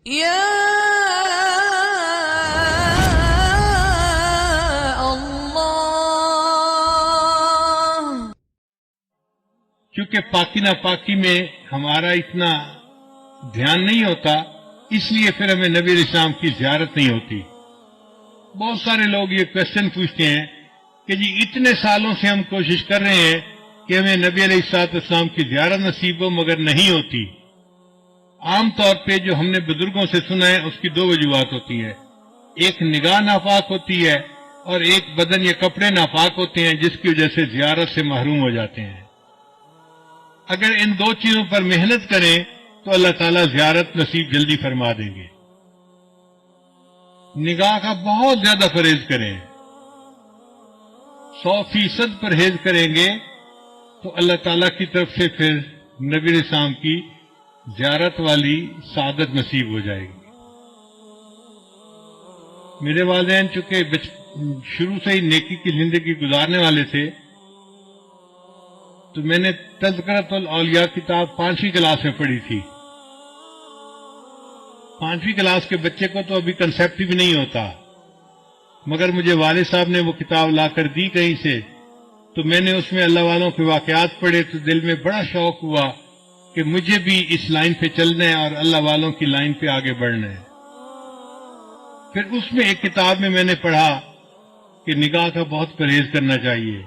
یا اللہ. کیونکہ پاکی ناپاکی میں ہمارا اتنا دھیان نہیں ہوتا، اس لیے پھر ہمیں نبی علیہ السلام کی زیارت نہیں ہوتی. بہت سارے لوگ یہ کوشچن پوچھتے ہیں کہ جی اتنے سالوں سے ہم کوشش کر رہے ہیں کہ ہمیں نبی علیہ السلام کی زیارت نصیب ہو، مگر نہیں ہوتی. عام طور پہ جو ہم نے بزرگوں سے سنا ہے اس کی دو وجوہات ہوتی ہیں. ایک نگاہ ناپاک ہوتی ہے اور ایک بدن یا کپڑے ناپاک ہوتے ہیں، جس کی وجہ سے زیارت سے محروم ہو جاتے ہیں. اگر ان دو چیزوں پر محنت کریں تو اللہ تعالیٰ زیارت نصیب جلدی فرما دیں گے. نگاہ کا بہت زیادہ پرہیز کریں، 100% پرہیز کریں گے تو اللہ تعالیٰ کی طرف سے پھر نبی علیہ السلام کی زیارت والی سعادت نصیب ہو جائے گی. میرے والدین چونکہ شروع سے ہی نیکی کی زندگی گزارنے والے تھے، تو میں نے تذکرۃ الاولیاء کتاب 5ویں کلاس میں پڑھی تھی. 5ویں کلاس کے بچے کو تو ابھی کنسیپٹ بھی نہیں ہوتا، مگر مجھے والد صاحب نے وہ کتاب لا کر دی کہیں سے، تو میں نے اس میں اللہ والوں کے واقعات پڑھے تو دل میں بڑا شوق ہوا کہ مجھے بھی اس لائن پہ چلنا ہے اور اللہ والوں کی لائن پہ آگے بڑھنا ہے. پھر اس میں ایک کتاب میں نے پڑھا کہ نگاہ کا بہت پرہیز کرنا چاہیے.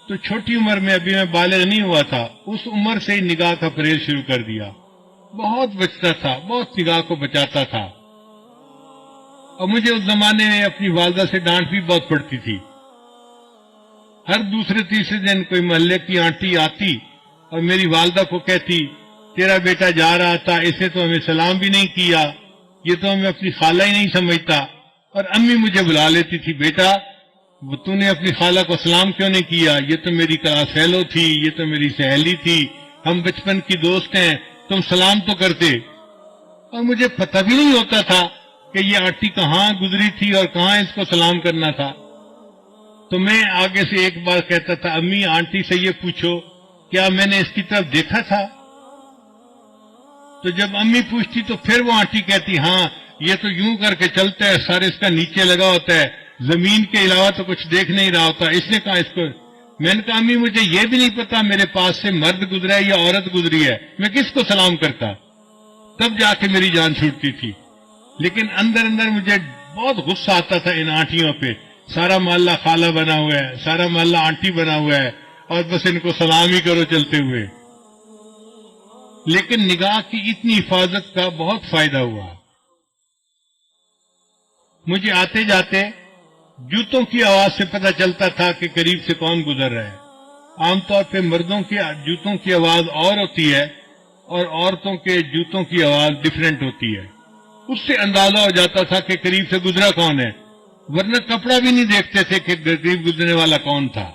تو چھوٹی عمر میں، ابھی میں بالغ نہیں ہوا تھا، اس عمر سے ہی نگاہ کا پرہیز شروع کر دیا. بہت بچتا تھا، بہت نگاہ کو بچاتا تھا. اور مجھے اس زمانے میں اپنی والدہ سے ڈانٹ بھی بہت پڑتی تھی. ہر دوسرے تیسرے دن کوئی محلے کی آنٹی آتی اور میری والدہ کو کہتی تیرا بیٹا جا رہا تھا، اسے تو ہمیں سلام بھی نہیں کیا، یہ تو ہمیں اپنی خالہ ہی نہیں سمجھتا. اور امی مجھے بلا لیتی تھی، بیٹا تو نے اپنی خالہ کو سلام کیوں نہیں کیا؟ یہ تو میری کلاس فیلو تھی، یہ تو میری سہیلی تھی، ہم بچپن کی دوست ہیں، تم سلام تو کرتے. اور مجھے پتہ بھی نہیں ہوتا تھا کہ یہ آنٹی کہاں گزری تھی اور کہاں اس کو سلام کرنا تھا. تو میں آگے سے ایک بار کہتا تھا، امی آنٹی سے یہ پوچھو کیا میں نے اس کی طرف دیکھا تھا؟ تو جب امی پوچھتی تو پھر وہ آنٹی کہتی ہاں یہ تو یوں کر کے چلتا ہے، سر اس کا نیچے لگا ہوتا ہے، زمین کے علاوہ تو کچھ دیکھ نہیں رہا ہوتا. اس نے کہا اس کو. میں نے کہا امی مجھے یہ بھی نہیں پتا میرے پاس سے مرد گزرا ہے یا عورت گزری ہے، میں کس کو سلام کرتا؟ تب جا کے میری جان چھوٹتی تھی. لیکن اندر اندر مجھے بہت غصہ آتا تھا ان آنٹیوں پہ. سارا محلہ خالہ بنا ہوا ہے، سارا محلہ آنٹی بنا ہوا ہے، اور بس ان کو سلام ہی کرو چلتے ہوئے. لیکن نگاہ کی اتنی حفاظت کا بہت فائدہ ہوا. مجھے آتے جاتے جوتوں کی آواز سے پتہ چلتا تھا کہ قریب سے کون گزر رہا ہے. عام طور پہ مردوں کی جوتوں کی آواز اور ہوتی ہے اور عورتوں کے جوتوں کی آواز ڈیفرنٹ ہوتی ہے. اس سے اندازہ ہو جاتا تھا کہ قریب سے گزرا کون ہے، ورنہ کپڑا بھی نہیں دیکھتے تھے کہ قریب گزرنے والا کون تھا.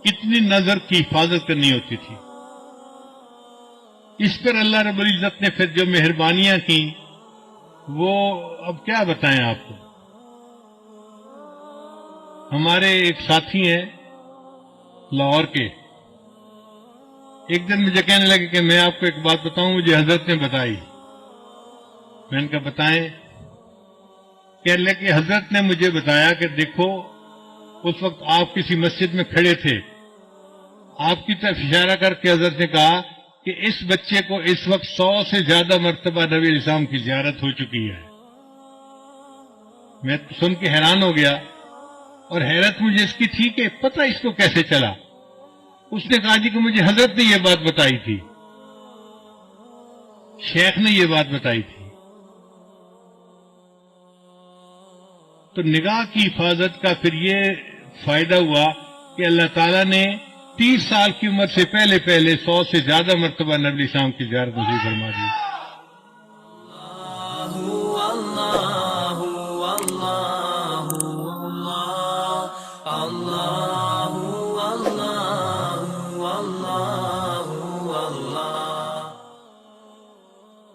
اتنی نظر کی حفاظت کرنی ہوتی تھی. اس پر اللہ رب العزت نے پھر جو مہربانیاں کی وہ اب کیا بتائیں آپ کو. ہمارے ایک ساتھی ہیں لاہور کے، ایک دن مجھے کہنے لگے کہ میں آپ کو ایک بات بتاؤں، مجھے حضرت نے بتائی. میں نے کہا بتائیں. کہنے لگے کہ حضرت نے مجھے بتایا کہ دیکھو اس وقت آپ کسی مسجد میں کھڑے تھے، آپ کی طرف اشارہ کر کے حضرت نے کہا کہ اس بچے کو اس وقت 100 سے زیادہ مرتبہ نبی علیہ السلام کی زیارت ہو چکی ہے. میں سن کے حیران ہو گیا، اور حیرت مجھے اس کی تھی کہ پتہ اس کو کیسے چلا. اس نے کہا جی کہ مجھے حضرت نے یہ بات بتائی تھی، شیخ نے یہ بات بتائی تھی. تو نگاہ کی حفاظت کا پھر یہ فائدہ ہوا کہ اللہ تعالیٰ نے 30 سال کی عمر سے پہلے 100 سے زیادہ مرتبہ نبی السلام کی زیارت نصیب فرما دی.